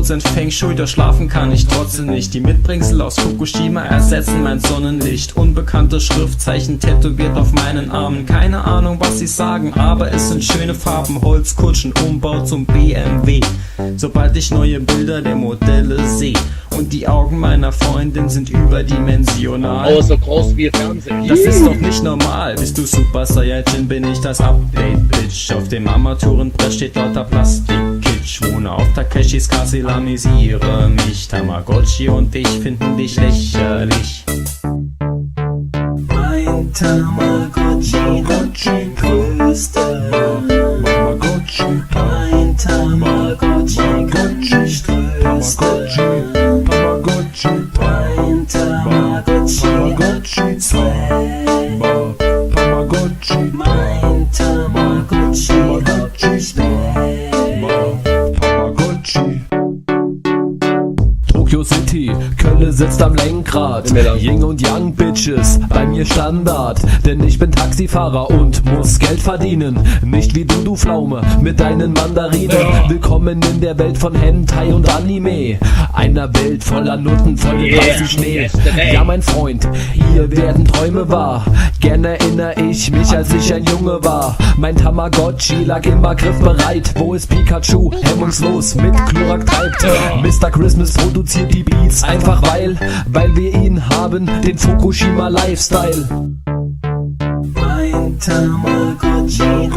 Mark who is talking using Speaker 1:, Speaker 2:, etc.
Speaker 1: 100% Feng Shui, doch schlafen kann ich trotzdem nicht. Die Mitbringsel aus Fukushima ersetzen mein Sonnenlicht. Unbekannte Schriftzeichen tätowiert auf meinen Armen. Keine Ahnung, was sie sagen, aber es sind schöne Farben. Holzkutschen, Umbau zum BMW. Sobald ich neue Bilder der Modelle sehe. Und die Augen meiner Freundin sind überdimensional.
Speaker 2: Oh, so groß wie Fernsehen.
Speaker 1: Das ist doch nicht normal. Bist du Super Saiyajin, bin ich das Update, Bitch. Auf dem Armaturenbrett steht lauter Plastik-Kitsch. Wohne auf Takeshis Castle, amüsiere mich. Tamagotchi und ich finden dich lächerlich.
Speaker 3: Mein Tamagotchi, größte. Mein Tamagotchi, größte. Mein Tamagotchi, mein Tamagotchi,
Speaker 4: Tokyo City, Kölle sitzt am Lenkrad. Yin und Yang Bitches, bei mir Standard. Denn ich bin Taxifahrer und muss Geld verdienen. Nicht wie du Pflaume, mit deinen Mandarinen. Willkommen in der Welt von Hentai und Anime. Einer Welt voller Nutten, voll weißen Schnee. Ja, mein Freund, hier werden Träume wahr. Gern erinnere ich mich, als ich ein Junge war. Mein Tamagotchi lag immer griffbereit. Wo ist Pikachu? Hemmungslos mit Glurak treibt. Mr. Christmas produziert die Beats, einfach weil wir ihn haben, den Fukushima Lifestyle.
Speaker 3: Mein Tamagotchi,